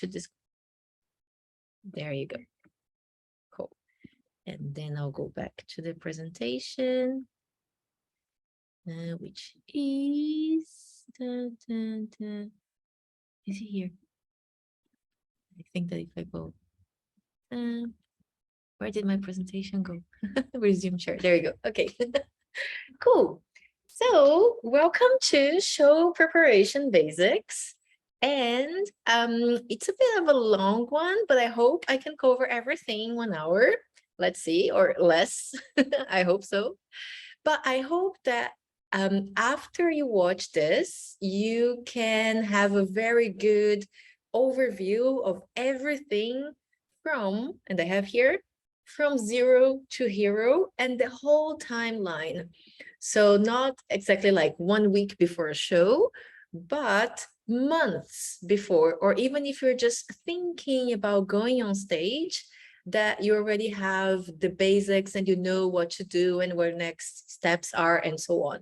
to this. There you go. Cool. And then I'll go back to the presentation, which is, is it here? I think that if I go, where did my presentation go? Resume share. There you go. Okay. Cool. So welcome to Show Preparation Basics. And it's a bit of a long one, but I hope I can cover everything in 1 hour. Let's see, or less. I hope so. But I hope that after you watch this, you can have a very good overview of everything from, and I have here, from zero to hero and the whole timeline. So not exactly like 1 week before a show, but months before, or even if you're just thinking about going on stage, that you already have the basics and you know what to do and where next steps are and so on.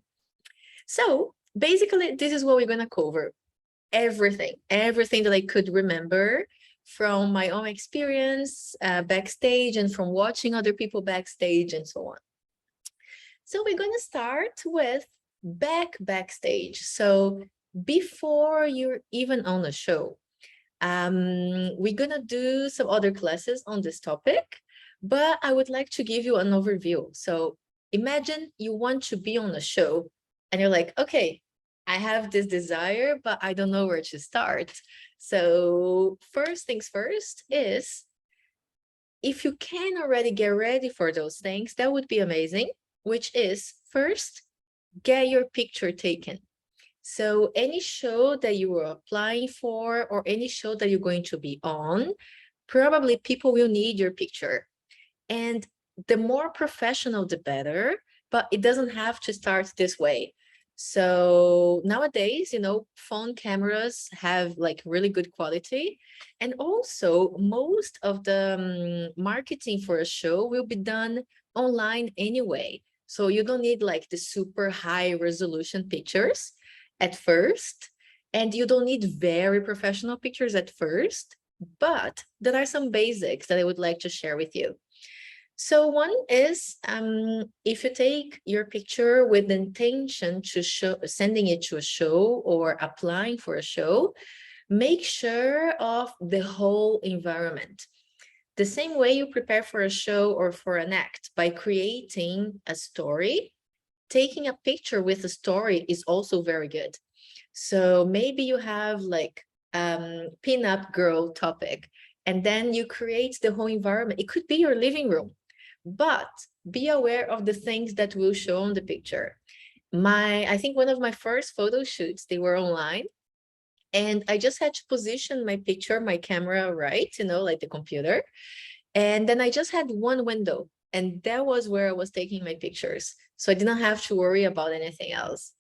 So basically, this is what we're going to cover. Everything that I could remember from my own experience backstage and from watching other people backstage and so on. So we're going to start with backstage. So before you're even on a show, we're going to do some other classes on this topic, but I would like to give you an overview. So imagine you want to be on a show and you're like, okay, I have this desire, but I don't know where to start. So first things first is, if you can already get ready for those things, that would be amazing, which is first, get your picture taken. So any show that you are applying for or any show that you're going to be on, probably people will need your picture. And the more professional, the better, but it doesn't have to start this way. So nowadays, phone cameras have like really good quality. And also most of the marketing for a show will be done online anyway. So you don't need like the super high resolution pictures at first, and you don't need very professional pictures at first, but there are some basics that I would like to share with you. So one is, if you take your picture with the intention to sending it to a show or applying for a show, make sure of the whole environment. The same way you prepare for a show or for an act by creating a story, taking a picture with a story is also very good. So maybe you have like pin-up girl topic, and then you create the whole environment. It could be your living room, but be aware of the things that will show on the picture. I think one of my first photo shoots, they were online, and I just had to position my picture, my camera right, like the computer. And then I just had one window, and that was where I was taking my pictures. So I didn't have to worry about anything else.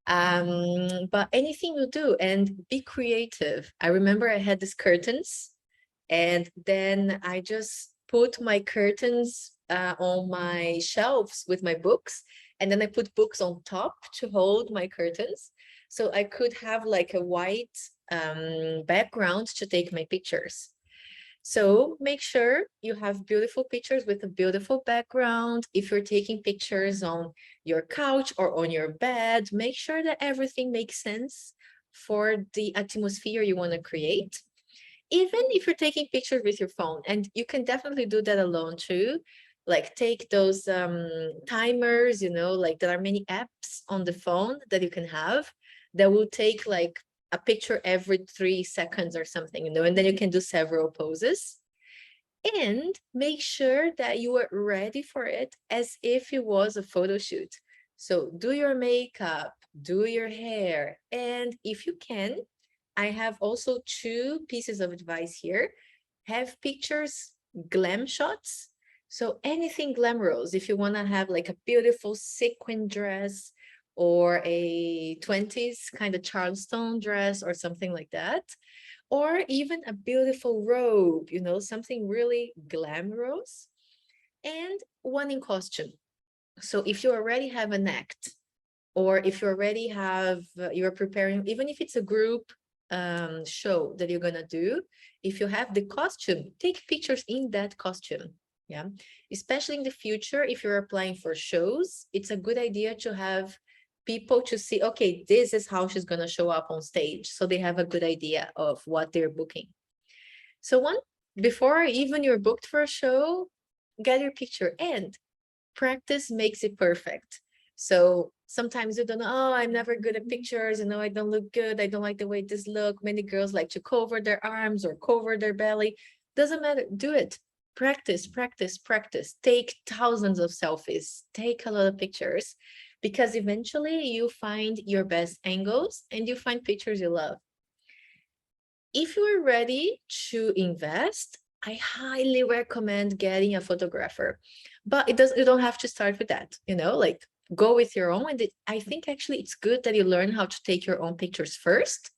But anything you do, and be creative. I remember I had these curtains, and then I just put my curtains on my shelves with my books, and then I put books on top to hold my curtains, so I could have like a white background to take my pictures. So make sure you have beautiful pictures with a beautiful background. If you're taking pictures on your couch or on your bed, make sure that everything makes sense for the atmosphere you want to create. Even if you're taking pictures with your phone, and you can definitely do that alone too, like take those timers, like there are many apps on the phone that you can have that will take like a picture every 3 seconds or something, and then you can do several poses. And make sure that you are ready for it as if it was a photo shoot. So do your makeup, do your hair, and if you can, I have also 2 pieces of advice here. Have pictures, glam shots. So anything glamorous, if you want to have like a beautiful sequin dress or a 20s kind of Charleston dress or something like that, or even a beautiful robe, something really glamorous, and one in costume. So if you already have an act, or if you already have, you're preparing, even if it's a group show that you're gonna do, if you have the costume, take pictures in that costume. Yeah, especially in the future, if you're applying for shows, it's a good idea to have people to see, okay, this is how she's gonna show up on stage, so they have a good idea of what they're booking. So before even you're booked for a show, get your picture, and practice makes it perfect. So sometimes you don't know, oh, I'm never good at pictures, I don't look good, I don't like the way this look. Many girls like to cover their arms or cover their belly. Doesn't matter, do it. Practice, practice, practice. Take thousands of selfies, take a lot of pictures, because eventually you find your best angles and you find pictures you love. If you are ready to invest, I highly recommend getting a photographer, but you don't have to start with that, like go with your own. And I think actually it's good that you learn how to take your own pictures first,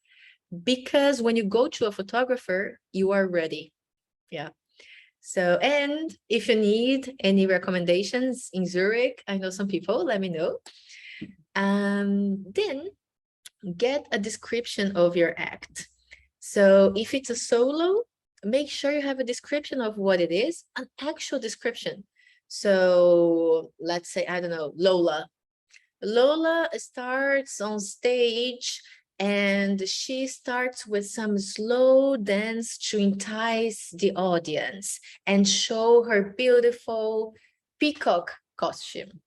because when you go to a photographer, you are ready. Yeah. So, and if you need any recommendations in Zurich, I know some people, let me know. Then get a description of your act. So if it's a solo, make sure you have a description of what it is, an actual description. So let's say, I don't know, Lola. Lola starts on stage and she starts with some slow dance to entice the audience and show her beautiful peacock costume.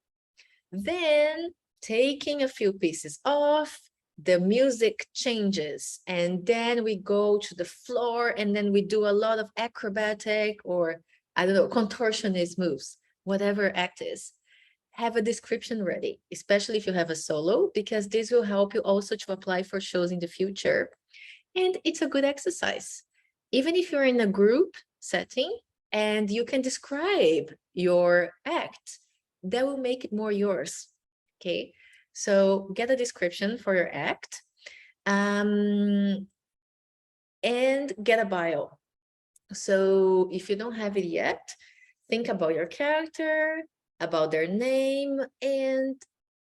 Then, taking a few pieces off, the music changes, and then we go to the floor, and then we do a lot of acrobatic or, I don't know, contortionist moves, whatever act is. Have a description ready, especially if you have a solo, because this will help you also to apply for shows in the future. And it's a good exercise. Even if you're in a group setting and you can describe your act, that will make it more yours. Okay, so get a description for your act, and get a bio. So if you don't have it yet, think about your character, about their name, and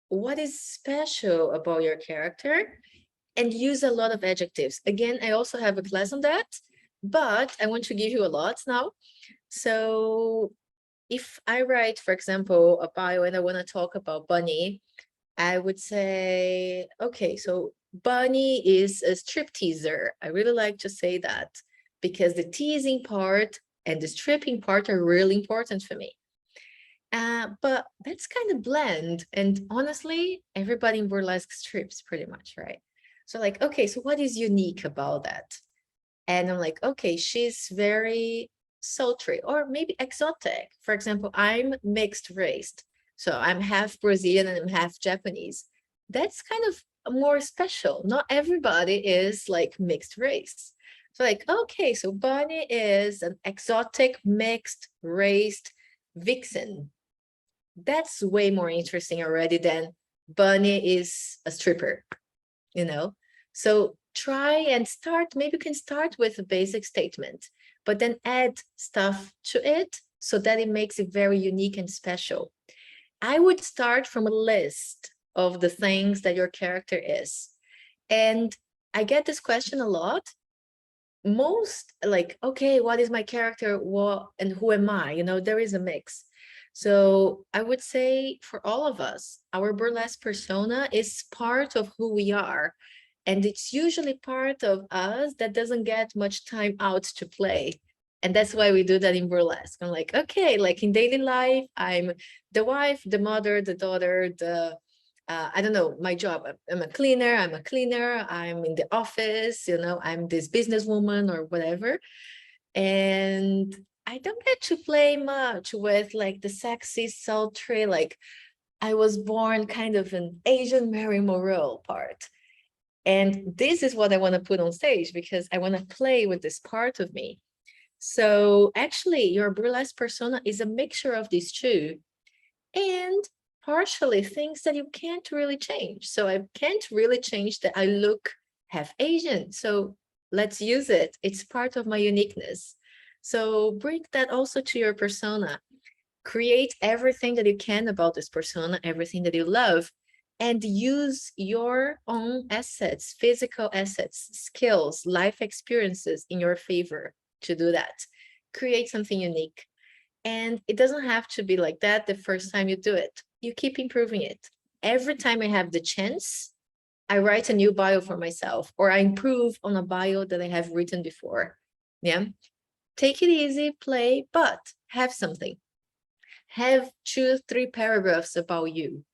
what is special about your character, and use a lot of adjectives. Again, I also have a class on that, but I want to give you a lot now. So if I write, for example, a bio and I want to talk about Bunny, I would say, okay, so Bunny is a strip teaser. I really like to say that because the teasing part and the stripping part are really important for me. But that's kind of bland. And honestly, everybody in burlesque strips pretty much, right? So like, okay, so what is unique about that? And I'm like, okay, she's very sultry or maybe exotic. For example, I'm mixed race. So I'm half Brazilian and I'm half Japanese. That's kind of more special. Not everybody is like mixed race. So like, okay, so Bonnie is an exotic mixed race vixen. That's way more interesting already than Bunny is a stripper, So try and start, maybe you can start with a basic statement, but then add stuff to it so that it makes it very unique and special. I would start from a list of the things that your character is. And I get this question a lot. Most like, okay, what is my character? What and who am I? There is a mix. So I would say for all of us, our burlesque persona is part of who we are. And it's usually part of us that doesn't get much time out to play. And that's why we do that in burlesque. I'm like, okay, like in daily life, I'm the wife, the mother, the daughter, I don't know, my job. I'm a cleaner, I'm in the office, I'm this businesswoman or whatever. And I don't get to play much with like the sexy, sultry, like I was born kind of an Asian Mary Morrell part. And this is what I want to put on stage because I want to play with this part of me. So actually, your burlesque persona is a mixture of these two. And partially things that you can't really change. So I can't really change that I look half Asian. So let's use it. It's part of my uniqueness. So bring that also to your persona. Create everything that you can about this persona, everything that you love, and use your own assets, physical assets, skills, life experiences in your favor to do that. Create something unique. And it doesn't have to be like that the first time you do it. You keep improving it. Every time I have the chance, I write a new bio for myself, or I improve on a bio that I have written before. Yeah. Take it easy, play, but have something. Have 2-3 paragraphs about you,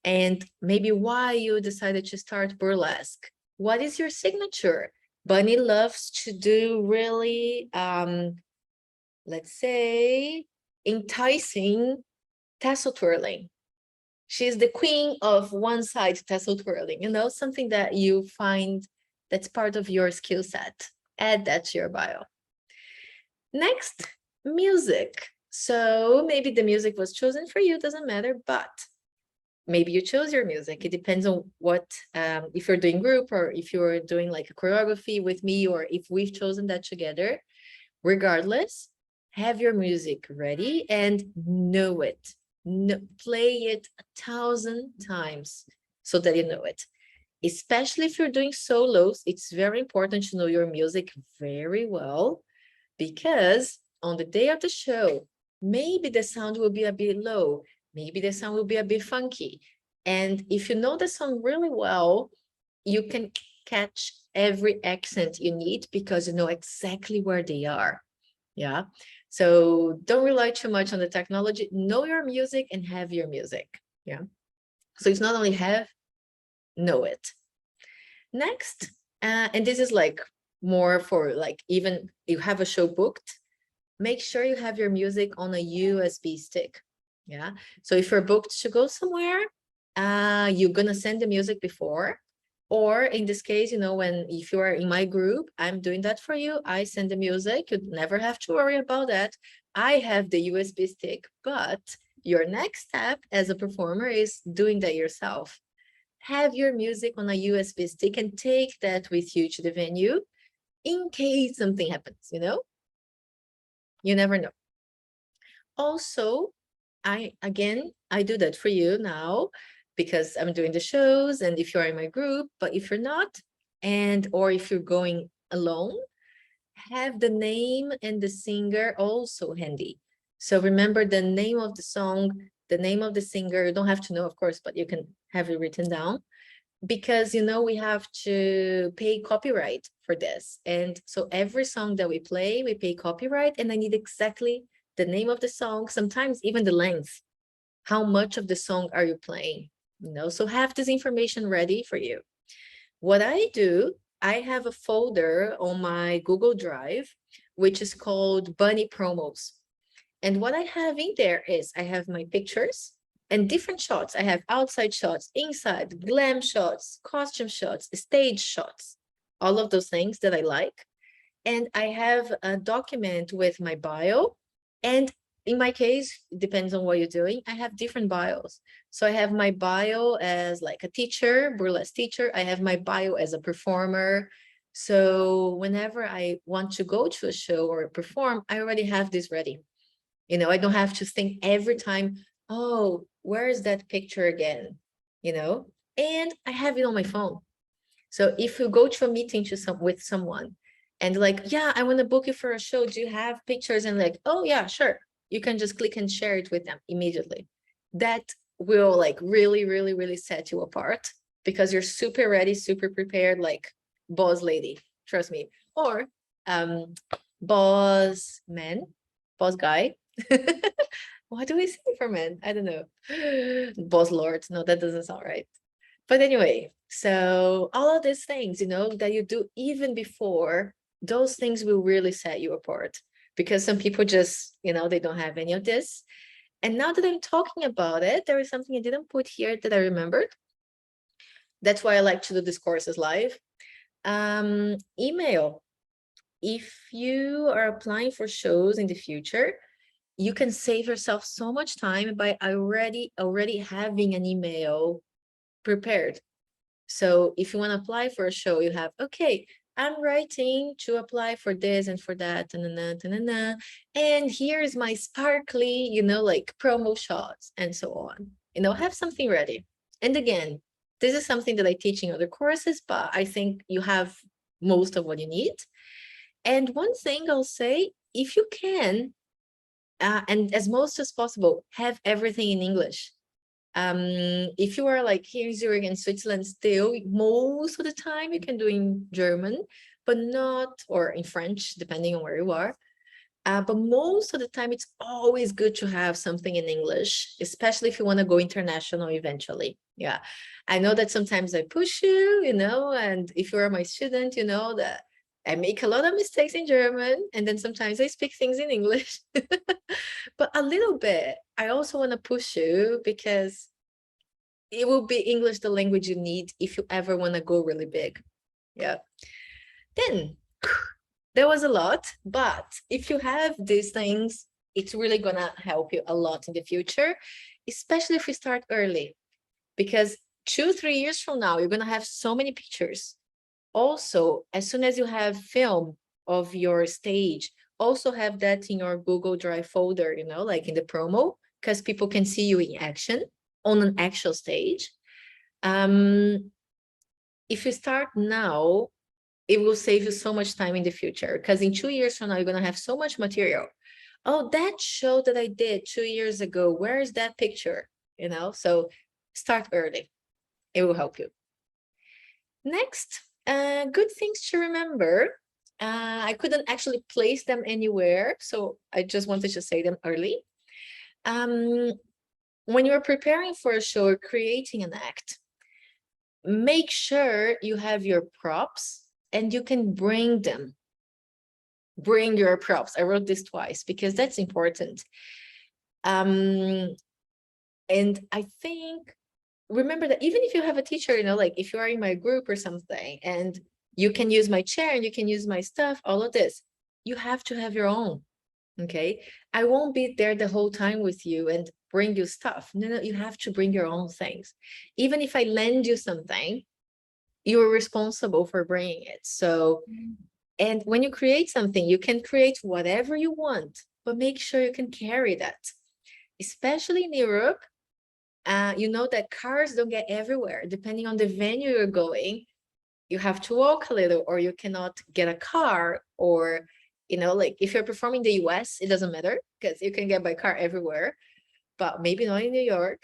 and maybe why you decided to start burlesque. What is your signature? Bunny loves to do really, let's say, enticing tassel twirling. She's the queen of one side tassel twirling, you know, something that you find that's part of your skill set. Add that to your bio. Next, music. So maybe the music was chosen for you, doesn't matter, but maybe you chose your music. It depends on what, if you're doing group or if you're doing like a choreography with me, or if we've chosen that together. Regardless, have your music ready and know it. Play it 1,000 times so that you know it. Especially if you're doing solos, it's very important to know your music very well, because on the day of the show, maybe the sound will be a bit low, maybe the sound will be a bit funky. And if you know the song really well, you can catch every accent you need because you know exactly where they are. Yeah. So don't rely too much on the technology. Know your music and have your music. Yeah. So it's not only have, know it. Next, and this is like more for like, even you have a show booked, make sure you have your music on a USB stick. Yeah. So if you're booked to go somewhere, you're gonna send the music before. Or in this case, you know, if you are in my group, I'm doing that for you. I send the music. You never have to worry about that. I have the USB stick, but your next step as a performer is doing that yourself. Have your music on a USB stick and take that with you to the venue in case something happens, you know? You never know. Also, I do that for you now because I'm doing the shows, and if you're in my group, but if you're not, or if you're going alone, have the name and the singer also handy. So remember the name of the song, the name of the singer. You don't have to know, of course, but you can have it written down, because you know we have to pay copyright for this. And so every song that we play, we pay copyright, and I need exactly the name of the song, sometimes even the length. How much of the song are you playing? You know, so have this information ready for you. What I do, I have a folder on my Google Drive, which is called Bunny Promos. And what I have in there is I have my pictures and different shots. I have outside shots, inside, glam shots, costume shots, stage shots, all of those things that I like. And I have a document with my bio. And in my case, it depends on what you're doing, I have different bios. So I have my bio as like a teacher, burlesque teacher. I have my bio as a performer. So whenever I want to go to a show or perform, I already have this ready. You know, I don't have to think every time, oh, where is that picture again? You know, and I have it on my phone. So if you go to a meeting with someone and like, yeah, I want to book you for a show, do you have pictures? And like, oh yeah, sure. You can just click and share it with them immediately. That will like really, really, really set you apart because you're super ready, super prepared, like boss lady, trust me. Or boss man, boss guy. What do we say for men? I don't know. Boss lord. No, that doesn't sound right. But anyway, so all of these things, you know, that you do even before, those things will really set you apart, because some people just, you know, they don't have any of this. And now that I'm talking about it, there is something I didn't put here that I remembered. That's why I like to do these courses live. Email. If you are applying for shows in the future, you can save yourself so much time by already having an email prepared. So if you want to apply for a show, you have, okay, I'm writing to apply for this and for that, and here's my sparkly, you know, like promo shots and so on. You know, have something ready. And again, this is something that I teach in other courses, but I think you have most of what you need. And one thing I'll say, if you can, and as most as possible, have everything in English. If you are like here in Zurich and Switzerland still, most of the time you can do in German, but not, or in French, depending on where you are. But most of the time, it's always good to have something in English, especially if you want to go international eventually. Yeah, I know that sometimes I push you, and if you are my student, you know that I make a lot of mistakes in German, and then sometimes I speak things in English. But a little bit, I also want to push you because it will be English the language you need if you ever want to go really big. Yeah. Then there was a lot, but if you have these things, it's really gonna help you a lot in the future, especially if you start early, because 2-3 years from now, you're gonna have so many pictures. Also, as soon as you have film of your stage, also have that in your Google Drive folder, like in the promo, because people can see you in action on an actual stage. If you start now, it will save you so much time in the future, because in 2 years from now, you're going to have so much material. Oh, that show that I did 2 years ago, where is that picture? So start early. It will help you. Next, good things to remember. I couldn't actually place them anywhere, so I just wanted to say them early. When you're preparing for a show or creating an act, make sure you have your props and you can bring them. Bring your props. I wrote this twice because that's important. And I think, remember that even if you have a teacher, like if you are in my group or something, and you can use my chair and you can use my stuff, all of this, you have to have your own. Okay. I won't be there the whole time with you and bring you stuff. No, you have to bring your own things. Even if I lend you something, you're responsible for bringing it. So, and when you create something, you can create whatever you want, but make sure you can carry that. Especially in Europe, you know that cars don't get everywhere. Depending on the venue you're going, you have to walk a little, or you cannot get a car, or, like if you're performing in the US, it doesn't matter because you can get by car everywhere, but maybe not in New York.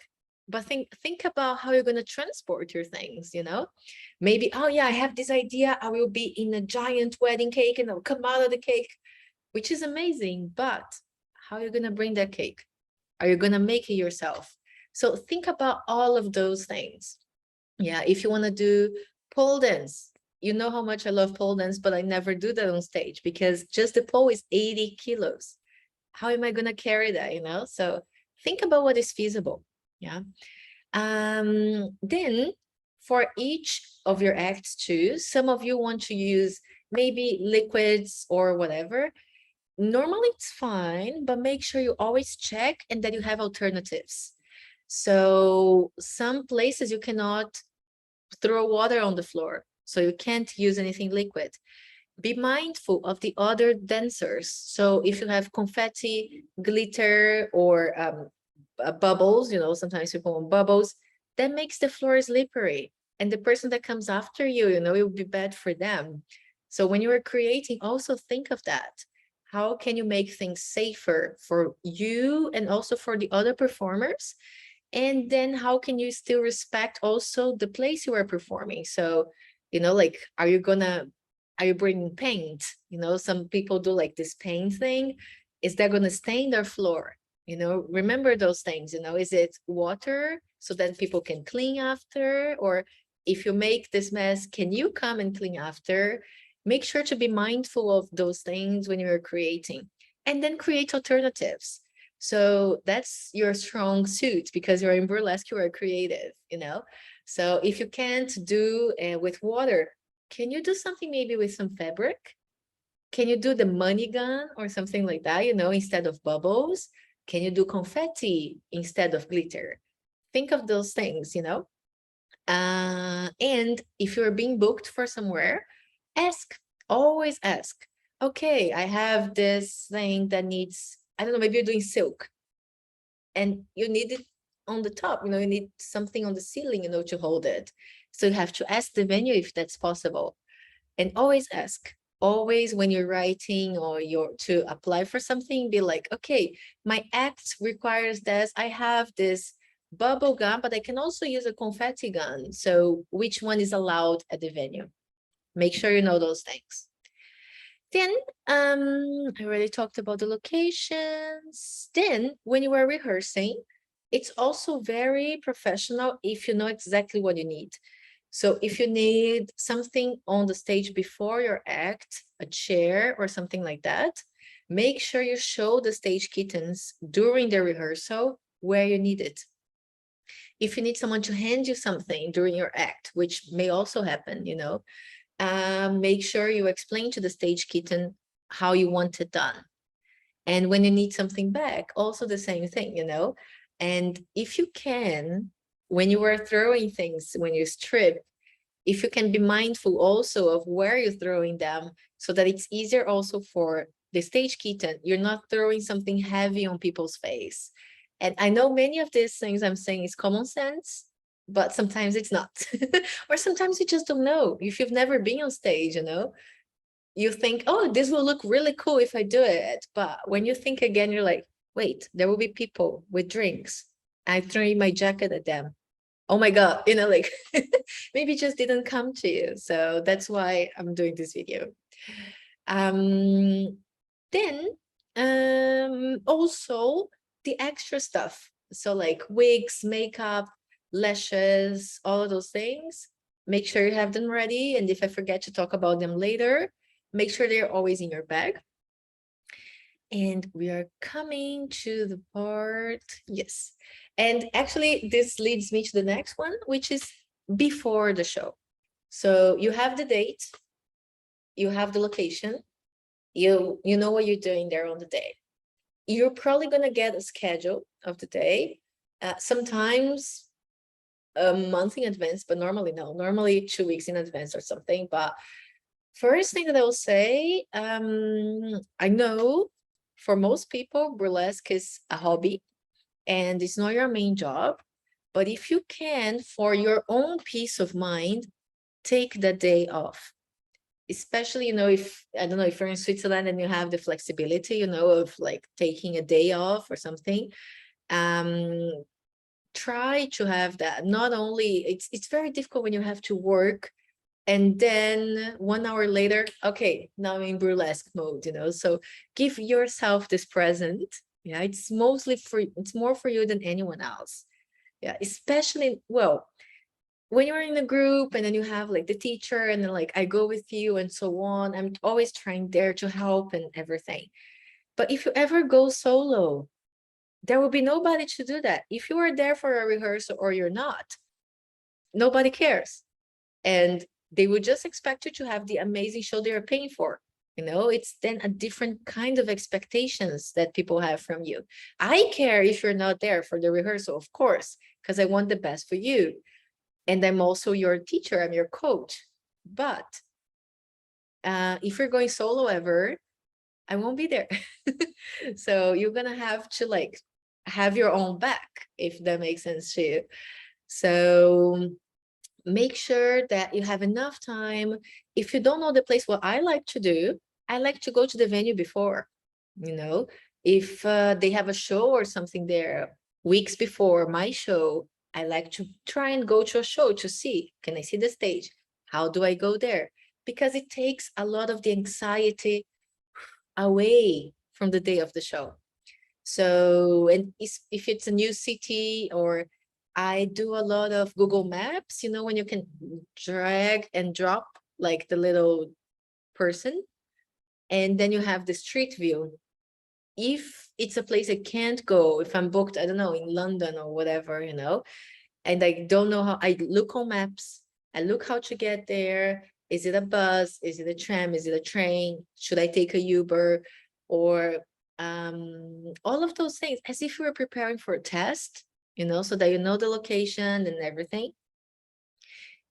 But think about how you're going to transport your things, maybe, oh yeah, I have this idea, I will be in a giant wedding cake and I'll come out of the cake, which is amazing, but how are you going to bring that cake? Are you going to make it yourself? So think about all of those things. Yeah, if you want to do pole dance, you know how much I love pole dance, but I never do that on stage because just the pole is 80 kilos. How am I going to carry that, So think about what is feasible. Yeah. Then for each of your acts too, some of you want to use maybe liquids or whatever. Normally it's fine, but make sure you always check and that you have alternatives. So some places you cannot throw water on the floor, so you can't use anything liquid. Be mindful of the other dancers. So if you have confetti, glitter, or bubbles, sometimes people want bubbles, that makes the floor slippery. And the person that comes after you, it will be bad for them. So when you are creating, also think of that. How can you make things safer for you and also for the other performers? And then how can you still respect also the place you are performing? So, like, are you bringing paint? Some people do like this paint thing. Is that going to stain their floor? Remember those things, is it water so that people can clean after? Or if you make this mess, can you come and clean after? Make sure to be mindful of those things when you're creating, and then create alternatives. So that's your strong suit because you're in burlesque, you are creative, So if you can't do with water, can you do something maybe with some fabric? Can you do the money gun or something like that, instead of bubbles? Can you do confetti instead of glitter? Think of those things, and if you're being booked for somewhere, always ask. Okay, I have this thing that needs, I don't know, maybe you're doing silk and you need it on the top, you know, you need something on the ceiling, you know, to hold it. So you have to ask the venue if that's possible. And always ask. Always when you're writing or you're to apply for something, be like, okay, my act requires this. I have this bubble gun, but I can also use a confetti gun. So which one is allowed at the venue? Make sure you know those things. Then I already talked about the locations. Then when you are rehearsing, it's also very professional if you know exactly what you need. So if you need something on the stage before your act, a chair or something like that, make sure you show the stage kittens during the rehearsal where you need it. If you need someone to hand you something during your act, which may also happen, you know, make sure you explain to the stage kitten how you want it done. And when you need something back, also the same thing, you know. And if you can, when you are throwing things, when you strip, if you can be mindful also of where you're throwing them so that it's easier also for the stage kitten, you're not throwing something heavy on people's face. And I know many of these things I'm saying is common sense, but sometimes it's not. Or sometimes you just don't know. If you've never been on stage, you know, you think, oh, this will look really cool if I do it. But when you think again, you're like, wait, there will be people with drinks. I throw my jacket at them. Oh my God, you know, like maybe just didn't come to you. So that's why I'm doing this video. Then also the extra stuff. So like wigs, makeup, lashes, all of those things. Make sure you have them ready. And if I forget to talk about them later, make sure they're always in your bag. And we are coming to the part, yes. And actually, this leads me to the next one, which is before the show. So you have the date, you have the location, you know what you're doing there on the day. You're probably gonna get a schedule of the day, sometimes a month in advance, but normally no, normally 2 weeks in advance or something. But first thing that I will say, I know for most people, burlesque is a hobby and it's not your main job. But if you can, for your own peace of mind, take the day off. Especially, you know, if, I don't know, if you're in Switzerland and you have the flexibility, you know, of like taking a day off or something, try to have that. Not only, it's very difficult when you have to work and then 1 hour later, okay, now I'm in burlesque mode, you know. So give yourself this present. Yeah, it's mostly for, it's more for you than anyone else. Yeah, especially, well, when you're in a group and then you have like the teacher and then like I go with you and so on, I'm always trying there to help and everything. But if you ever go solo, there will be nobody to do that. If you are there for a rehearsal or you're not, nobody cares. And they would just expect you to have the amazing show they are paying for. You know, it's then a different kind of expectations that people have from you. I care if you're not there for the rehearsal, of course, because I want the best for you. And I'm also your teacher, I'm your coach. But if you're going solo ever, I won't be there. So you're gonna have to like have your own back, if that makes sense to you. So make sure that you have enough time. If you don't know the place, what I like to do, I like to go to the venue before, you know, if they have a show or something there weeks before my show, I like to try and go to a show to see, can I see the stage? How do I go there? Because it takes a lot of the anxiety away from the day of the show. So, and if it's a new city, or I do a lot of Google Maps, you know, when you can drag and drop like the little person, and then you have the street view. If it's a place I can't go, if I'm booked, I don't know, in London or whatever, you know, and I don't know how, I look on maps, I look how to get there. Is it a bus? Is it a tram? Is it a train? Should I take a Uber? Or all of those things, as if you were preparing for a test, you know, so that you know the location and everything.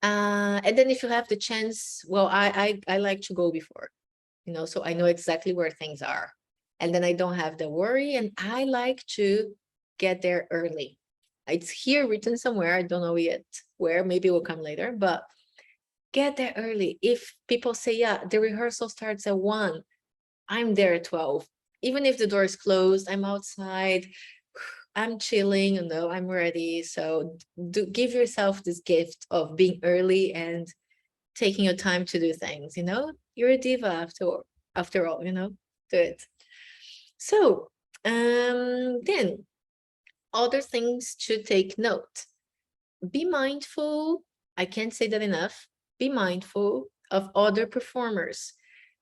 And then if you have the chance, well, I like to go before, you know, so I know exactly where things are. And then I don't have the worry, and I like to get there early. It's here written somewhere. I don't know yet where. Maybe it will come later, but get there early. If people say, yeah, the rehearsal starts at 1, I'm there at 12. Even if the door is closed, I'm outside, I'm chilling, I'm ready. So give yourself this gift of being early and taking your time to do things, You're a diva after all, do it. So then other things to take note. Be mindful. I can't say that enough. Be mindful of other performers.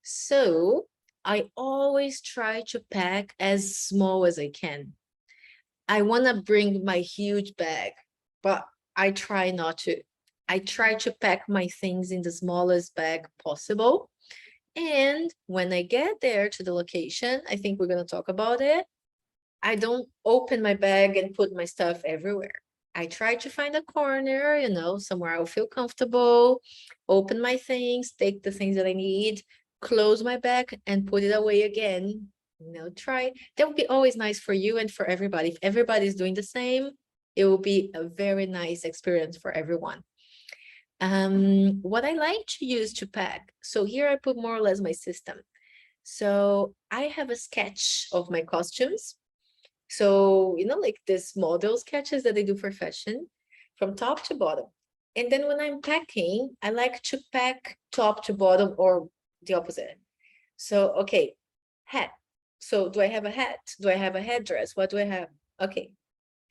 So I always try to pack as small as I can. I want to bring my huge bag, but I try not to. I try to pack my things in the smallest bag possible. And when I get there to the location, I think we're going to talk about it. I don't open my bag and put my stuff everywhere. I try to find a corner, somewhere I'll feel comfortable, open my things, take the things that I need, close my bag and put it away again. Try. That would be always nice for you and for everybody. If everybody's doing the same, it will be a very nice experience for everyone. What I like to use to pack. So here I put more or less my system. So I have a sketch of my costumes. So, like this model sketches that they do for fashion from top to bottom. And then when I'm packing, I like to pack top to bottom or the opposite. So, okay, hat. So do I have a hat? Do I have a headdress? What do I have? Okay,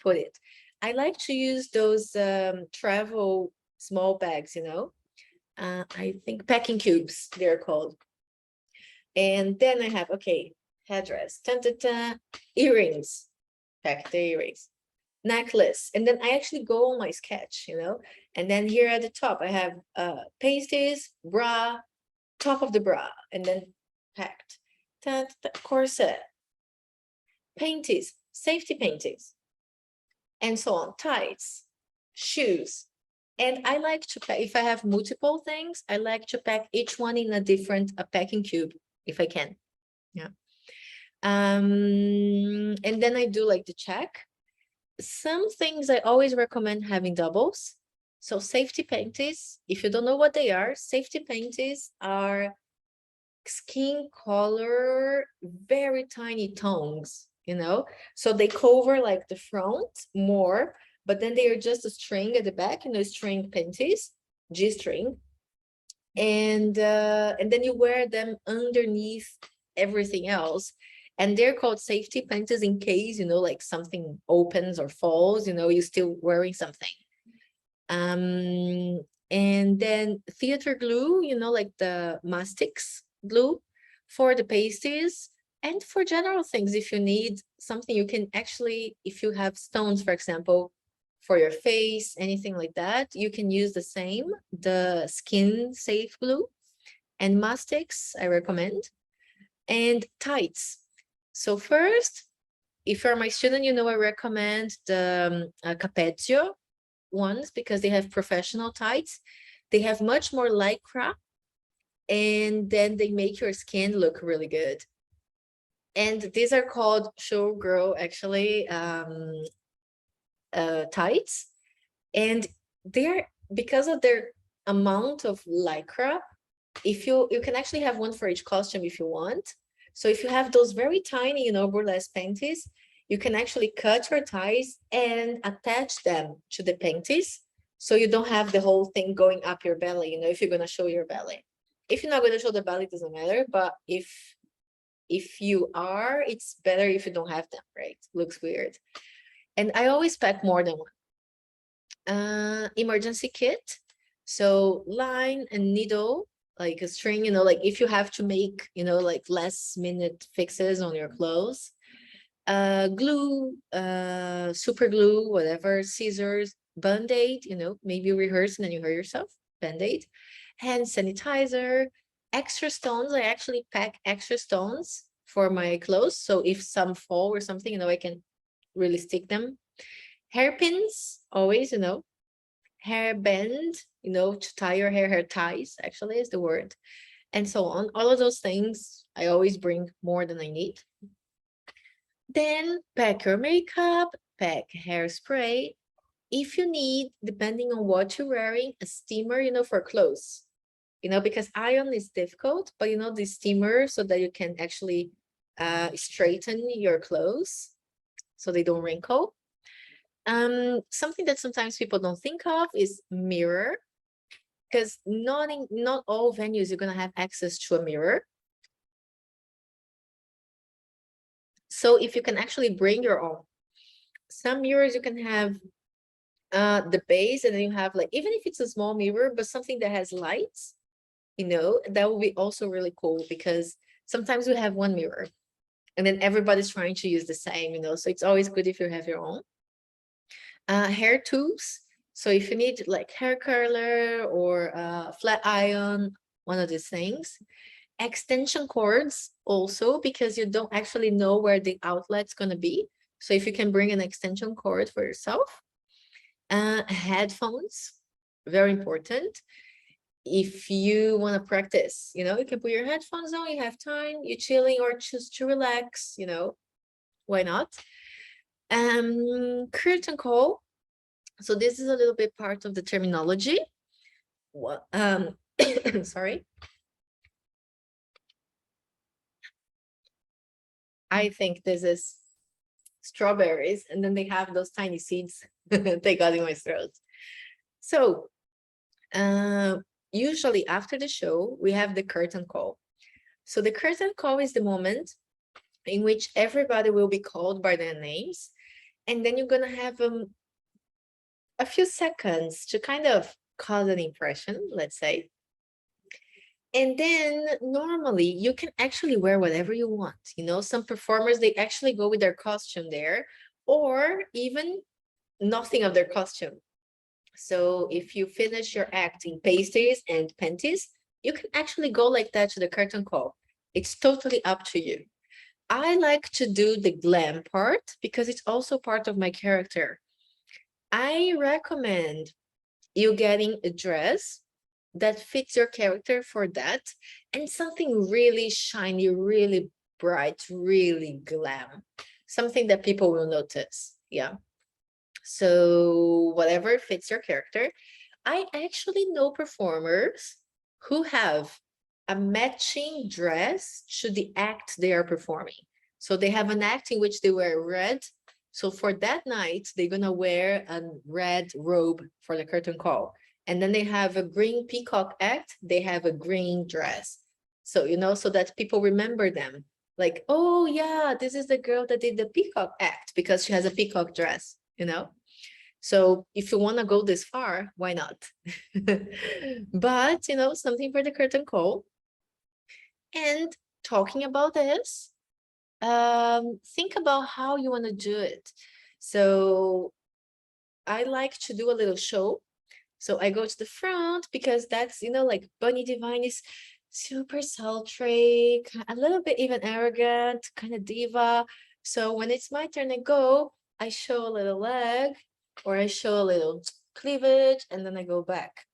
put it. I like to use those travel small bags, I think packing cubes, they're called. And then I have, okay, headdress, earrings, pack the earrings, necklace. And then I actually go on my sketch, and then here at the top, I have pasties, bra, top of the bra, and then packed. Corset, panties, safety panties, and so on, tights, shoes. And I like to pack, if I have multiple things, I like to pack each one in a different packing cube, if I can. Yeah. And then I do like the check. Some things I always recommend having doubles. So safety panties, if you don't know what they are, safety panties are skin color, very tiny tongues, so they cover like the front more, but then they are just a string at the back, string panties, G-string, and then you wear them underneath everything else, and they're called safety panties in case like something opens or falls, you're still wearing something. And then theater glue, like the mastics glue for the pasties and for general things. If you need something, you can actually, if you have stones, for example, for your face, anything like that, you can use the same, the skin safe glue. And mastics, I recommend. And tights. So first, if you're my student, I recommend the Capezio ones because they have professional tights. They have much more lycra, and then they make your skin look really good. And these are called showgirl, actually, tights. And they're, because of their amount of lycra, if you can actually have one for each costume if you want. So if you have those very tiny, burlesque panties, you can actually cut your ties and attach them to the panties. So you don't have the whole thing going up your belly, if you're going to show your belly. If you're not going to show the belly, it doesn't matter. But if you are, it's better if you don't have them, right? Looks weird. And I always pack more than one. Emergency kit. So line and needle, like a string, like if you have to make, like last minute fixes on your clothes. Glue, super glue, whatever, scissors, Band-Aid, maybe you rehearse and then you hurt yourself, Band-Aid, hand sanitizer, extra stones. I actually pack extra stones for my clothes. So if some fall or something, I can really stick them. Hairpins, always, hair band, to tie your hair ties, actually is the word, and so on. All of those things, I always bring more than I need. Then pack your makeup, pack hairspray, If you need, depending on what you're wearing, a steamer, for clothes, because iron is difficult, but the steamer so that you can actually straighten your clothes so they don't wrinkle. Something that sometimes people don't think of is mirror, because not all venues you're gonna have access to a mirror. So if you can actually bring your own, some mirrors you can have the base, and then you have, like, even if it's a small mirror, but something that has lights, that would be also really cool, because sometimes we have one mirror and then everybody's trying to use the same, so it's always good if you have your own. Hair tools. So if you need like hair curler or flat iron, one of these things. Extension cords also, because you don't actually know where the outlet's going to be. So if you can bring an extension cord for yourself. Headphones, very important. If you want to practice, you can put your headphones on, you have time, you're chilling or just to relax, why not? Curtain call. So this is a little bit part of the terminology. What sorry. I think this is strawberries, and then they have those tiny seeds they got in my throat. So usually after the show, we have the curtain call. So the curtain call is the moment in which everybody will be called by their names, and then you're gonna have a few seconds to kind of cause an impression, let's say. And then normally you can actually wear whatever you want. Some performers, they actually go with their costume there, or even nothing of their costume. So if you finish your act in pasties and panties, you can actually go like that to the curtain call. It's totally up to you. I like to do the glam part because it's also part of my character. I recommend you getting a dress that fits your character for that, and something really shiny, really bright, really glam, something that people will notice. Yeah. So whatever fits your character. I actually know performers who have a matching dress to the act they are performing. So they have an act in which they wear red. So for that night, they're gonna wear a red robe for the curtain call. And then they have a green peacock act, they have a green dress. So, so that people remember them. Like, oh yeah, this is the girl that did the peacock act because she has a peacock dress, So if you want to go this far, why not? But, something for the curtain call. And talking about this, think about how you want to do it. So I like to do a little show. So I go to the front because that's, like Bunny Divine is super sultry, a little bit even arrogant, kind of diva. So when it's my turn to go, I show a little leg or I show a little cleavage, and then I go back.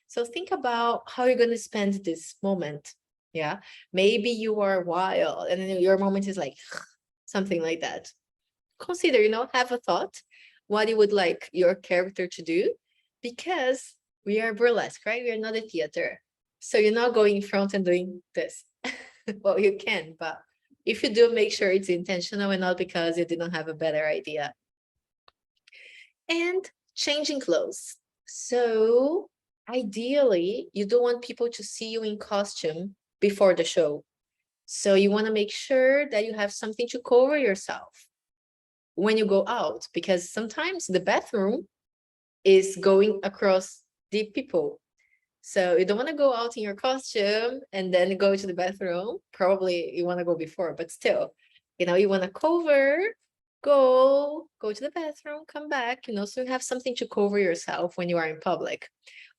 So think about how you're going to spend this moment. Yeah. Maybe you are wild and then your moment is like something like that. Consider, have a thought what you would like your character to do, because we are burlesque, right? We are not a theater. So you're not going in front and doing this. Well, you can, but if you do, make sure it's intentional and not because you didn't have a better idea. And changing clothes. So ideally, you don't want people to see you in costume before the show. So you want to make sure that you have something to cover yourself when you go out, because sometimes the bathroom is going across the people. So you don't want to go out in your costume and then go to the bathroom. Probably you want to go before, but still, you want to cover, go to the bathroom, come back, so you have something to cover yourself when you are in public.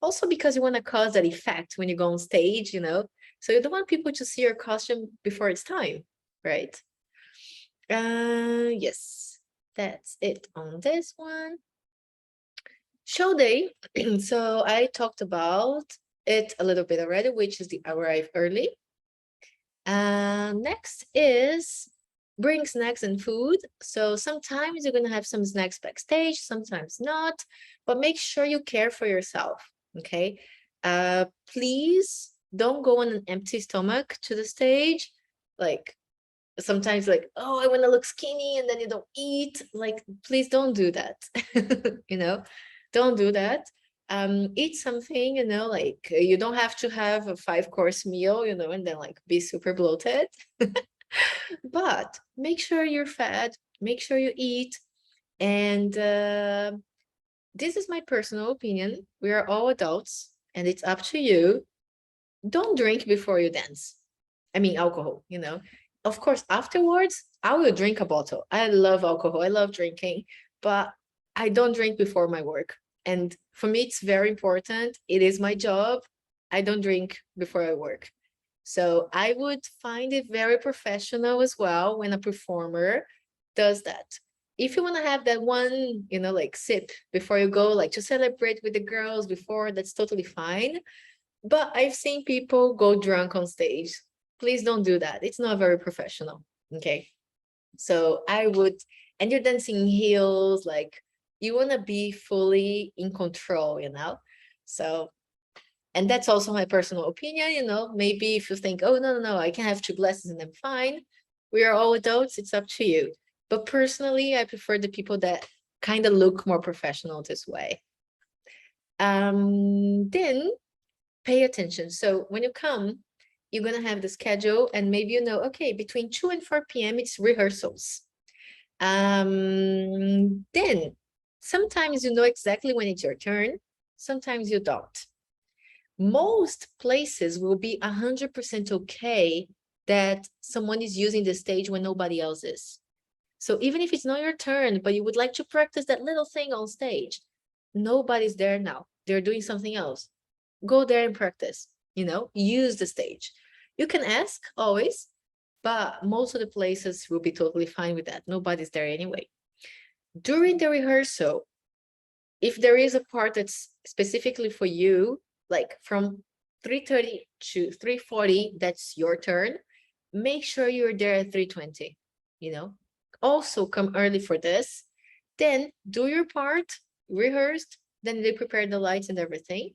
Also because you want to cause that effect when you go on stage, so you don't want people to see your costume before it's time, right? Yes, that's it on this one. Show day. So I talked about it a little bit already, which is the arrive early. Next is bring snacks and food. So sometimes you're gonna have some snacks backstage, sometimes not, but make sure you care for yourself, okay? Please don't go on an empty stomach to the stage. Like sometimes like, oh, I want to look skinny and then you don't eat. Like, please don't do that. Don't do that. Eat something, like you don't have to have a 5-course meal, and then like be super bloated. But make sure you're fed, make sure you eat. And this is my personal opinion. We are all adults and it's up to you. Don't drink before you dance. I mean, alcohol, Of course, afterwards, I will drink a bottle. I love alcohol. I love drinking, but I don't drink before my work. And for me, it's very important. It is my job. I don't drink before I work. So I would find it very professional as well when a performer does that. If you want to have that one, like sip before you go, like to celebrate with the girls before, that's totally fine. But I've seen people go drunk on stage. Please don't do that. It's not very professional. Okay. So and you're dancing heels, like you want to be fully in control, So, and that's also my personal opinion, maybe if you think, oh, no, I can have 2 glasses and I'm fine. We are all adults. It's up to you. But personally, I prefer the people that kind of look more professional this way. Then pay attention. So when you come, you're going to have the schedule and maybe okay, between 2 and 4 p.m. it's rehearsals. Then sometimes you know exactly when it's your turn, sometimes you don't. Most places will be 100% okay that someone is using the stage when nobody else is. So even if it's not your turn, but you would like to practice that little thing on stage, nobody's there now. They're doing something else. Go there and practice, use the stage. You can ask always, but most of the places will be totally fine with that. Nobody's there anyway. During the rehearsal, if there is a part that's specifically for you, like from 3:30 to 3:40, that's your turn, make sure you're there at 3:20, Also come early for this. Then do your part, rehearsed, then they prepare the lights and everything.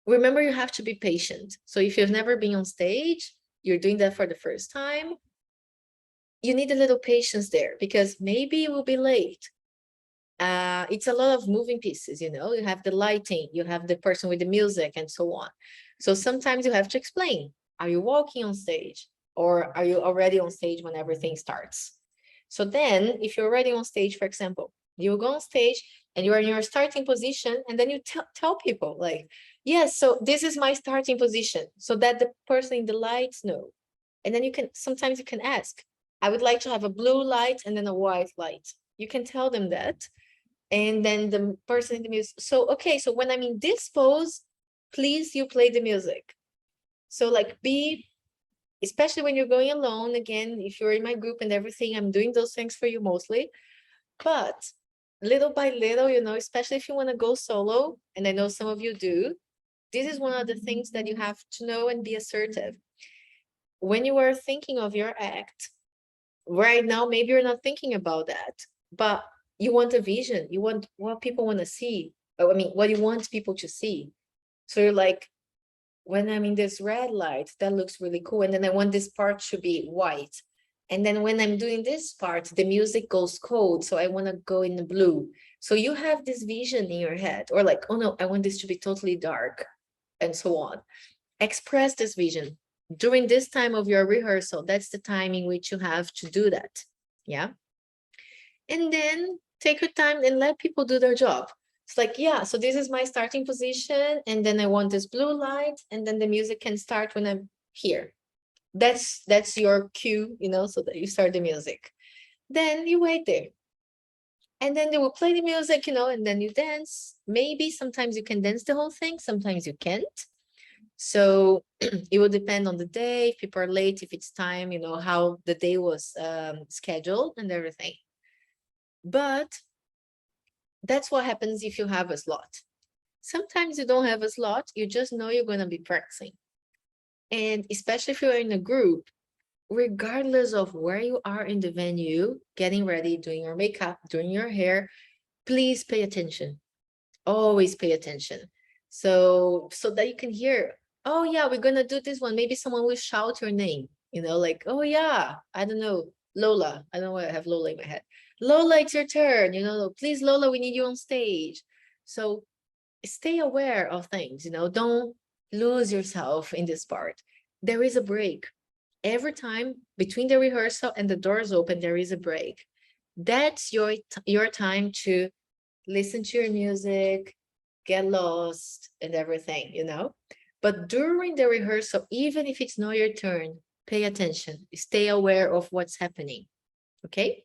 Remember, you have to be patient. So if you've never been on stage, you're doing that for the first time, you need a little patience there because maybe you will be late. It's a lot of moving pieces, you have the lighting, you have the person with the music and so on. So sometimes you have to explain, are you walking on stage or are you already on stage when everything starts? So then if you're already on stage, for example, you go on stage and you are in your starting position and then you tell people like, yes, so this is my starting position so that the person in the lights know. And then sometimes you can ask, I would like to have a blue light and then a white light. You can tell them that. And then the person in the music. So, okay, so when I'm in this pose, please, you play the music. So like especially when you're going alone, again, if you're in my group and everything, I'm doing those things for you mostly. But little by little, especially if you want to go solo, and I know some of you do, this is one of the things that you have to know and be assertive. When you are thinking of your act, right now, maybe you're not thinking about that, but you want a vision. You want what people want to see. I mean, what you want people to see. So you're like, when I'm in this red light, that looks really cool. And then I want this part to be white. And then when I'm doing this part, the music goes cold. So I want to go in the blue. So you have this vision in your head, or like, oh no, I want this to be totally dark, and so on. Express this vision. During this time of your rehearsal, that's the time in which you have to do that. Yeah. And then take your time and let people do their job. It's like, yeah, so this is my starting position. And then I want this blue light. And then the music can start when I'm here. That's your cue, so that you start the music. Then you wait there. And then they will play the music, and then you dance. Maybe sometimes you can dance the whole thing. Sometimes you can't. So it will depend on the day, if people are late, if it's time, how the day was scheduled and everything. But that's what happens if you have a slot. Sometimes you don't have a slot, you just know you're going to be practicing. And especially if you're in a group, regardless of where you are in the venue, getting ready, doing your makeup, doing your hair, please pay attention. Always pay attention. So that you can hear, oh yeah, we're gonna do this one. Maybe someone will shout your name, like, oh yeah, I don't know, Lola. I don't know why I have Lola in my head. Lola, it's your turn, please, Lola, we need you on stage. So stay aware of things, don't lose yourself in this part. There is a break. Every time between the rehearsal and the doors open, there is a break. That's your time to listen to your music, get lost and everything, But during the rehearsal, even if it's not your turn, pay attention, stay aware of what's happening, okay?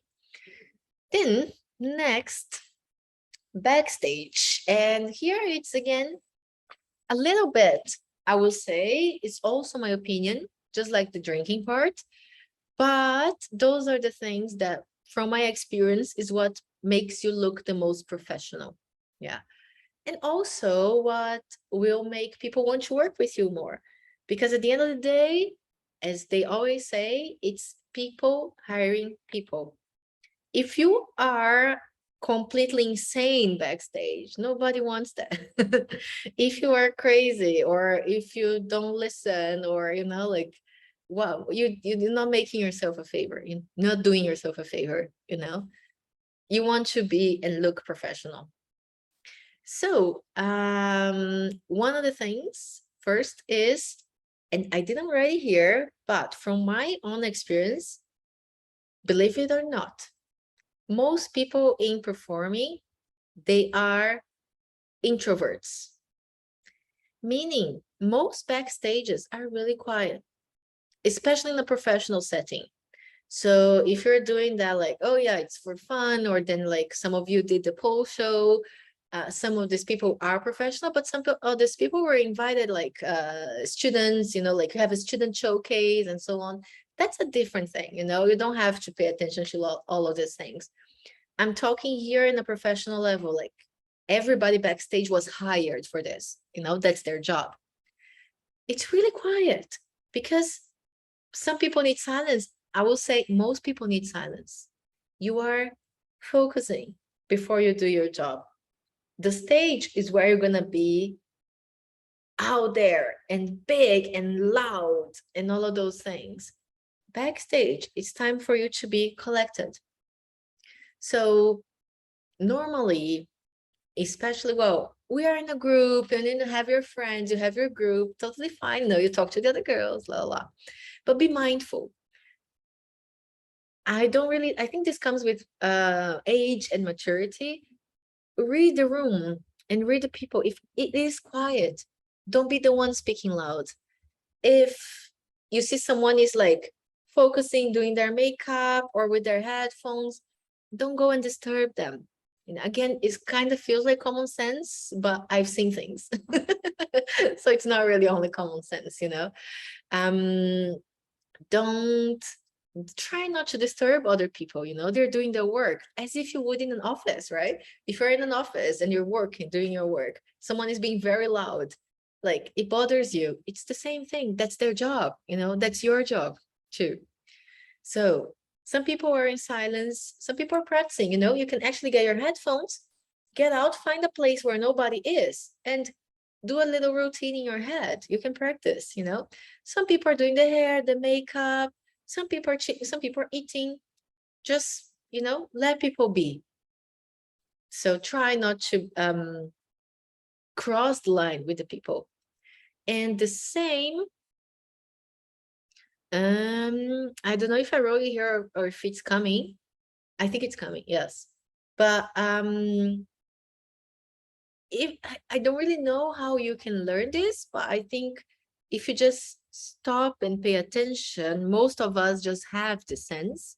Then next, backstage. And here it's again, a little bit, I will say, it's also my opinion, just like the drinking part. But those are the things that, from my experience, is what makes you look the most professional. Yeah. And also what will make people want to work with you more. Because at the end of the day, as they always say, it's people hiring people. If you are completely insane backstage, nobody wants that. If you are crazy, or if you don't listen, or like, well, you're not making yourself a favor. You're not doing yourself a favor. You want to be and look professional. So one of the things first is, and I didn't write it here, but from my own experience, believe it or not, most people in performing, they are introverts, meaning most backstages are really quiet, especially in a professional setting. So if you're doing that, like, oh yeah, it's for fun, or then like some of you did the pole show, some of these people are professional, but some of these people were invited, like students, like you have a student showcase and so on. That's a different thing, you don't have to pay attention to all of these things. I'm talking here in a professional level, like everybody backstage was hired for this, that's their job. It's really quiet because some people need silence. I will say most people need silence. You are focusing before you do your job. The stage is where you're gonna be out there and big and loud and all of those things. Backstage, it's time for you to be collected. So normally, especially, well, we are in a group, and then you have your friends, you have your group, totally fine. No, you talk to the other girls, la la. But be mindful. I think this comes with age and maturity. Read the room and read the people. If it is quiet, don't be the one speaking loud. If you see someone is like focusing, doing their makeup or with their headphones, don't go and disturb them. Again, it kind of feels like common sense, but I've seen things. So it's not really only common sense, don't try not to disturb other people. They're doing their work as if you would in an office, right? If you're in an office and you're working, doing your work, someone is being very loud, like it bothers you. It's the same thing. That's their job. That's your job too. So some people are in silence, some people are practicing. You can actually get your headphones, get out, find a place where nobody is, and do a little routine in your head. You can practice. Some people are doing the hair, the makeup, some people are eating. Just let people be. So try not to cross the line with the people. And the same, I don't know if I wrote it here or if it's coming. I think it's coming, yes. But if I don't really know how you can learn this, but I think if you just stop and pay attention, most of us just have the sense.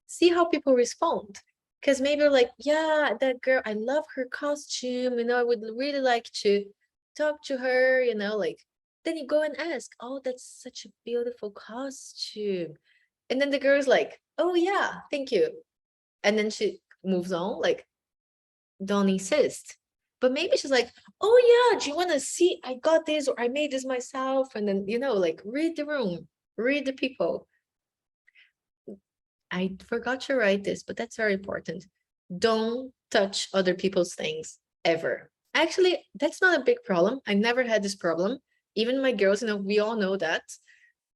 See how people respond. Because maybe you're like, yeah, that girl, I love her costume, I would really like to talk to her, like, then you go and ask, oh, that's such a beautiful costume. And then the girl's like, oh yeah, thank you. And then she moves on, like, don't insist. But maybe she's like, oh yeah, do you want to see, I got this, or I made this myself. And then, like, read the room, read the people. I forgot to write this, but that's very important. Don't touch other people's things ever. Actually, that's not a big problem. I never had this problem. Even my girls, we all know that.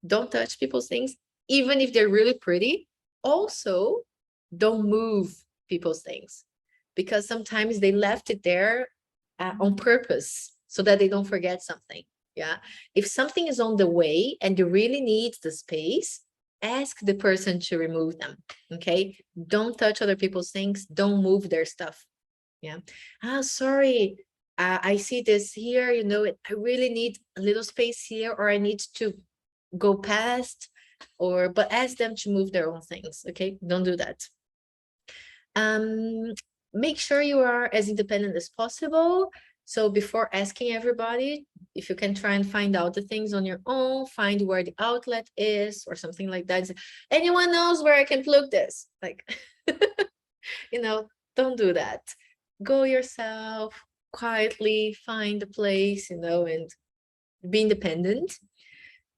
Don't touch people's things, even if they're really pretty. Also, don't move people's things, because sometimes they left it there on purpose so that they don't forget something. Yeah. If something is on the way and you really need the space, ask the person to remove them. Okay. Don't touch other people's things. Don't move their stuff. Yeah. Sorry. I see this here, I really need a little space here, or I need to go past, but ask them to move their own things. Okay. Don't do that. Make sure you are as independent as possible. So before asking everybody, if you can try and find out the things on your own, find where the outlet is or something like that. Anyone knows where I can plug this? Like, don't do that. Go yourself, quietly find a place, and be independent.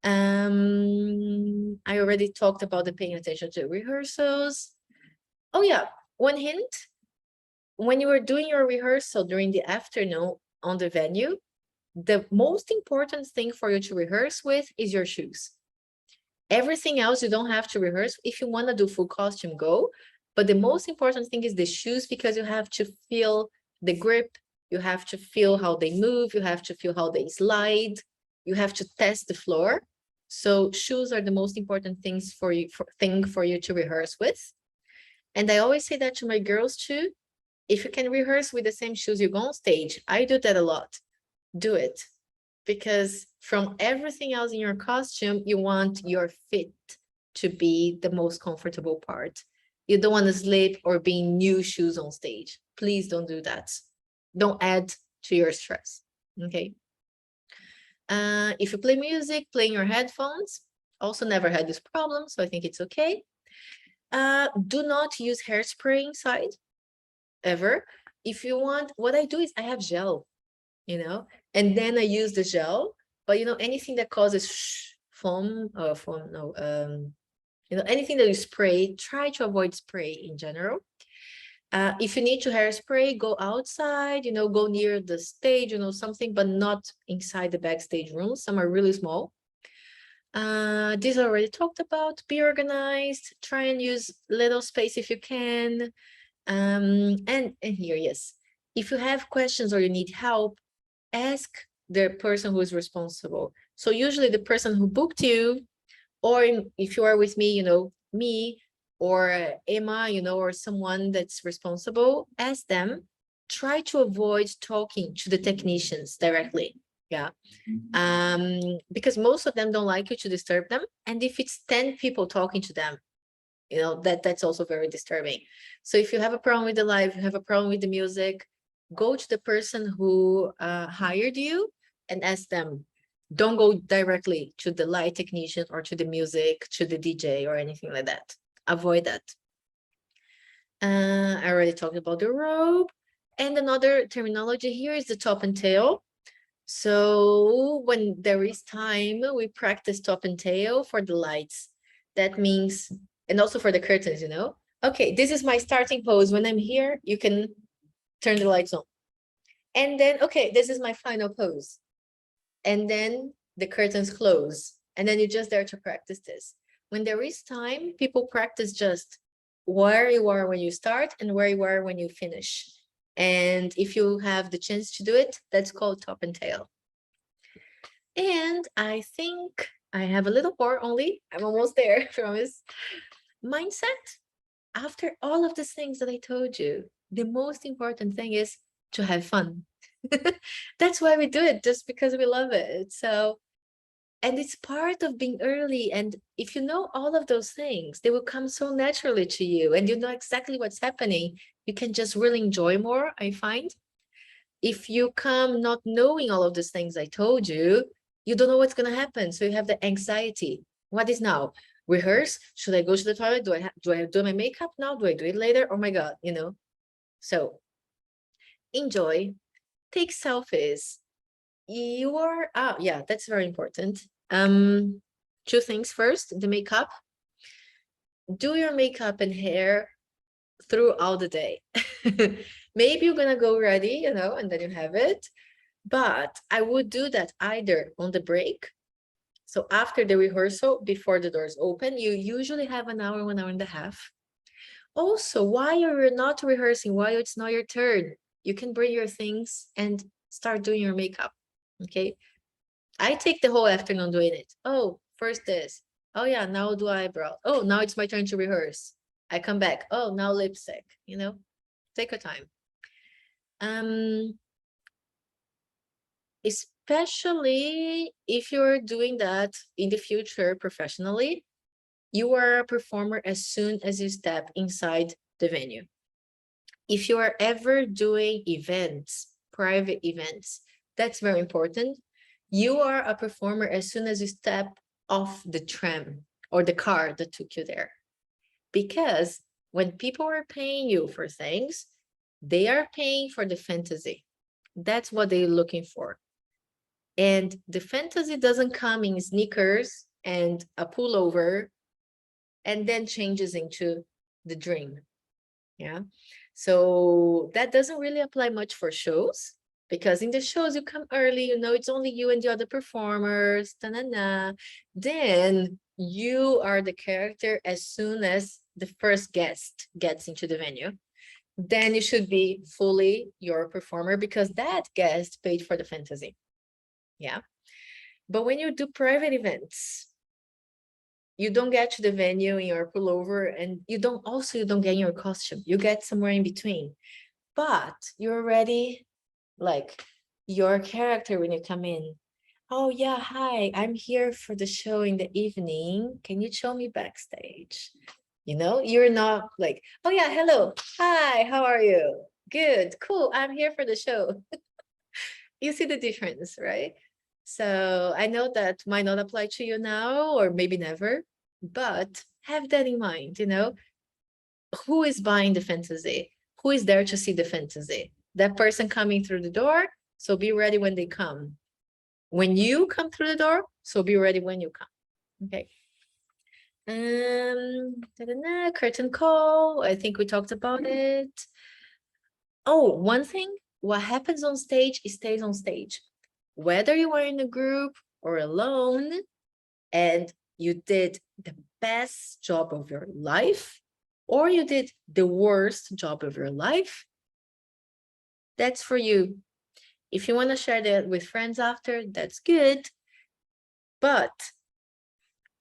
I already talked about the paying attention to rehearsals. Oh yeah, one hint. When you are doing your rehearsal during the afternoon on the venue, the most important thing for you to rehearse with is your shoes. Everything else you don't have to rehearse. If you want to do full costume, go. But the most important thing is the shoes, because you have to feel the grip. You have to feel how they move. You have to feel how they slide. You have to test the floor. So shoes are the most important things for you to rehearse with. And I always say that to my girls too. If you can rehearse with the same shoes you go on stage, I do that a lot. Do it. Because from everything else in your costume, you want your fit to be the most comfortable part. You don't want to slip or be in new shoes on stage. Please don't do that. Don't add to your stress. Okay. If you play music, play in your headphones. Also never had this problem, so I think it's okay. Do not use hairspray inside, ever. If you want, what I do is I have gel, and then I use the gel, but anything that causes foam, anything that you spray, try to avoid spray in general. If you need to hairspray, go outside, go near the stage, something, but not inside the backstage room. Some are really small. These I already talked about. Be organized, try and use little space if you can. And here, yes, if you have questions or you need help, ask the person who is responsible. So usually the person who booked you, or if you are with me, me or Emma, or someone that's responsible, ask them. Try to avoid talking to the technicians directly. Yeah. Because most of them don't like you to disturb them. And if it's 10 people talking to them, that's also very disturbing. So if you have a problem with the live, you have a problem with the music, go to the person who hired you and ask them. Don't go directly to the light technician or to the music, to the DJ or anything like that. Avoid that. I already talked about the robe. And another terminology here is the top and tail. So when there is time, we practice top and tail for the lights. That means, and also for the curtains, Okay, this is my starting pose. When I'm here, you can turn the lights on. And then, okay, this is my final pose. And then the curtains close. And then you're just there to practice this. When there is time, people practice just where you are when you start and where you are when you finish. And if you have the chance to do it, that's called top and tail. And I think I have a little more only. I'm almost there, I promise. Mindset. After all of the things that I told you, the most important thing is to have fun. That's why we do it, just because we love it. So, and it's part of being early. And if you know all of those things, they will come so naturally to you and you know exactly what's happening. You can just really enjoy more, I find. If you come not knowing all of these things I told you, you don't know what's going to happen. So you have the anxiety. What is now? Rehearse? Should I go to the toilet? Do I do my makeup now? Do I do it later? Oh my God, So enjoy. Take selfies. You are, yeah, that's very important. Two things. First, the makeup. do your makeup and hair throughout the day. Maybe you're gonna go ready, you know, and then you have it. But I would do that either on the break. So after the rehearsal, before the doors open, you usually have an hour, 1 hour and a half. Also, while you're not rehearsing, while it's not your turn, you can bring your things and start doing your makeup. Okay. I take the whole afternoon doing it. Oh, first this. Oh yeah, now I'll do eyebrow. Oh, now it's my turn to rehearse. I come back. Oh, now lipstick, you know, take your time. Especially if you're doing that in the future professionally, you are a performer as soon as you step inside the venue. If you are ever doing events, private events, that's very important. You are a performer as soon as you step off the tram or the car that took you there. Because when people are paying you for things, they are paying for the fantasy. That's what they're looking for. And the fantasy doesn't come in sneakers and a pullover and then changes into the dream. Yeah. So that doesn't really apply much for shows, because in the shows you come early, you know, it's only you and the other performers, ta-na-na. Then you are the character as soon as the first guest gets into the venue. Then you should be fully your performer because that guest paid for the fantasy. Yeah. But when you do private events, you don't get to the venue in your pullover, and you don't get in your costume. You get somewhere in between. But you're already like your character when you come in. Oh yeah, hi, I'm here for the show in the evening. Can you show me backstage? You know, you're not like, oh yeah, hello, hi, how are you? Good, cool, I'm here for the show. You see the difference, right? So I know that might not apply to you now or maybe never, but have that in mind, you know, who is buying the fantasy? Who is there to see the fantasy? That person coming through the door, so be ready when they come. When you come through the door, so be ready when you come. Okay. Curtain call. I think we talked about it. Oh, one thing, what happens on stage stays on stage. Whether you are in a group or alone, and you did the best job of your life, or you did the worst job of your life, that's for you. If you want to share that with friends after, that's good. But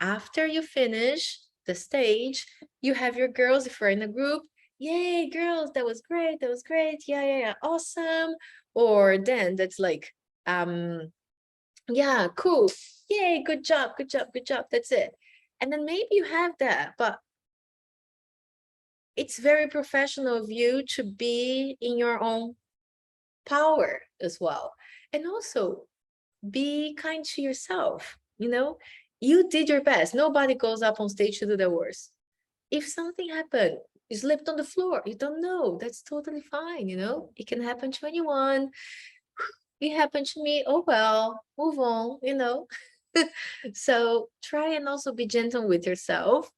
after you finish the stage, you have your girls, if you're in a group, yay, girls, that was great, that was great, yeah, awesome. Or then that's like, yeah, cool, yay, good job, that's it. And then maybe you have that, but it's very professional of you to be in your own power as well. And also be kind to yourself, you know, you did your best. Nobody goes up on stage to do their worst. If something happened, you slipped on the floor, you don't know, that's totally fine, you know, it can happen to anyone. It happened to me, oh well, move on, you know. So try and also be gentle with yourself,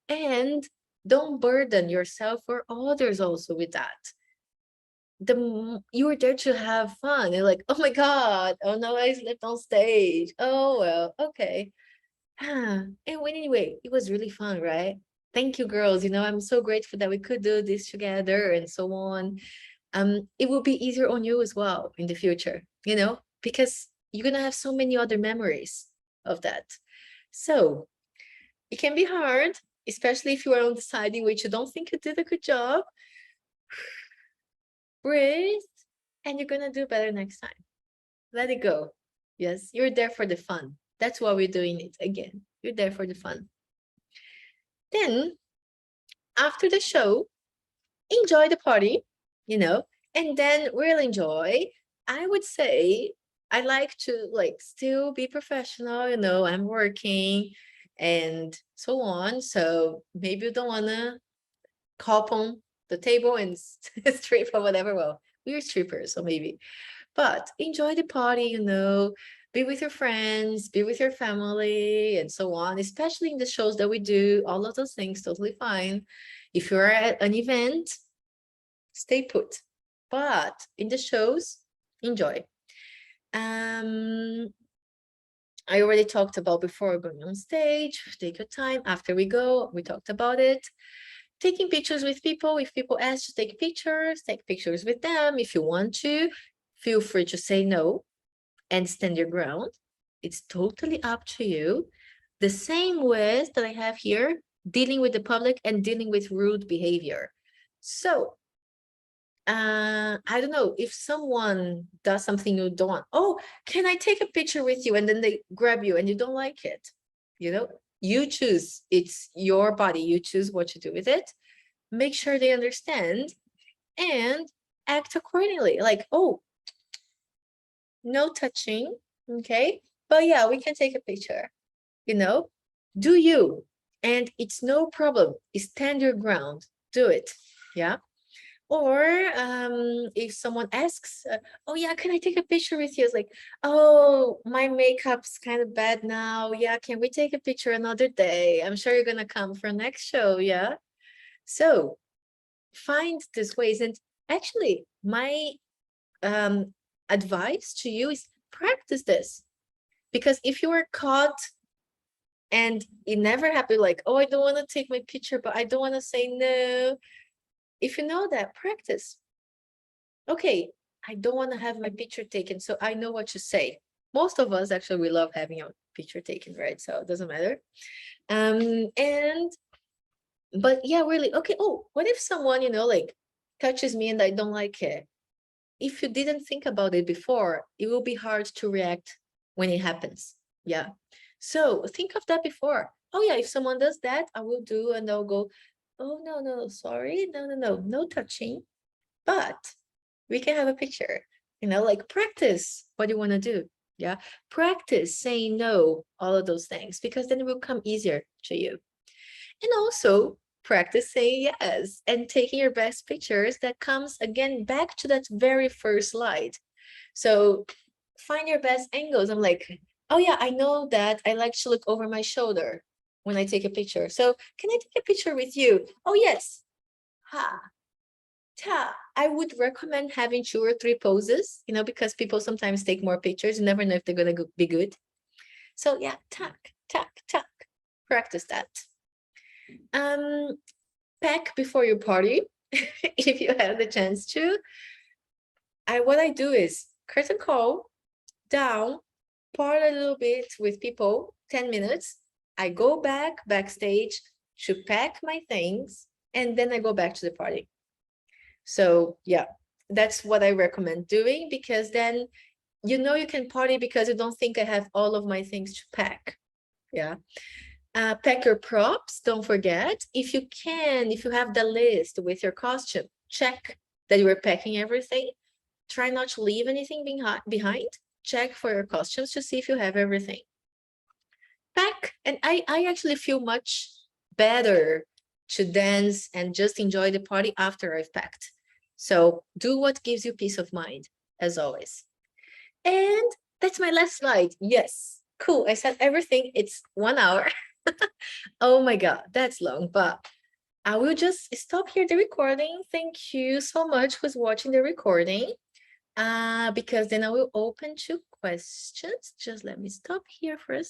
and don't burden yourself or others also with that. You were there to have fun. You're like, oh my god, oh no, I slipped on stage, oh well, okay. And anyway, it was really fun, right? Thank you, girls, you know, I'm so grateful that we could do this together and so on. It will be easier on you as well in the future, you know, because you're gonna have so many other memories of that. So it can be hard, especially if you are on the side in which you don't think you did a good job. Breathe, and you're gonna do better next time. Let it go. Yes, you're there for the fun. That's why we're doing it again. You're there for the fun. Then after the show, enjoy the party, you know, and then really enjoy. I would say I like to like still be professional, you know, I'm working and so on. So maybe you don't wanna hop on the table and strip or whatever. Well, we're strippers, so maybe. But enjoy the party, you know, be with your friends, be with your family, and so on, especially in the shows that we do, all of those things, totally fine. If you're at an event, stay put. But in the shows, enjoy. I already talked about before going on stage, take your time. After we go, we talked about it. Taking pictures with people. If people ask to take pictures with them. If you want to, feel free to say no and stand your ground. It's totally up to you. The same with that I have here, dealing with the public and dealing with rude behavior. So I don't know, if someone does something you don't want, oh, can I take a picture with you? And then they grab you and you don't like it, you know, you choose, it's your body, you choose what to do with it. Make sure they understand and act accordingly. Like, oh, no touching, okay? But yeah, we can take a picture, you know, do you, and it's no problem. Stand your ground, do it, yeah? Or if someone asks, oh yeah, can I take a picture with you? It's like, oh, my makeup's kind of bad now. Yeah, can we take a picture another day? I'm sure you're gonna come for next show, yeah? So find these ways. And actually, my advice to you is practice this. Because if you are caught and it never happened, like, oh, I don't want to take my picture, but I don't want to say no. If you know that, practice. Okay, I don't want to have my picture taken, so I know what to say. Most of us actually, we love having our picture taken, right? So it doesn't matter. But yeah, really, okay. Oh, what if someone, you know, like touches me and I don't like it? If you didn't think about it before, it will be hard to react when it happens. Yeah. So think of that before. Oh yeah, if someone does that, I will do, and I'll go, oh no, no, sorry, no touching. But we can have a picture, you know, like practice what you want to do. Yeah. Practice saying no, all of those things, because then it will come easier to you. And also practice saying yes and taking your best pictures. That comes again back to that very first slide. So find your best angles. I'm like, oh yeah, I know that I like to look over my shoulder when I take a picture. So can I take a picture with you? Oh yes. Ha. Ta. I would recommend having 2 or 3 poses, you know, because people sometimes take more pictures. You never know if they're going to be good. So yeah, tack, tack, tack. Practice that. Pack before your party, if you have the chance to. What I do is curtain call, down, part a little bit with people, 10 minutes. I go backstage to pack my things, and then I go back to the party. So yeah, that's what I recommend doing, because then you know you can party because you don't think I have all of my things to pack. Yeah. Pack your props, don't forget. If you can, if you have the list with your costume, check that you are packing everything. Try not to leave anything behind. Check for your costumes to see if you have everything. Pack, and I actually feel much better to dance and just enjoy the party after I've packed. So do what gives you peace of mind, as always. And that's my last slide. Yes, cool. I said everything. It's 1 hour. Oh my God, that's long, but I will just stop here the recording. Thank you so much who's watching the recording. Because then I will open to questions. Just let me stop here for a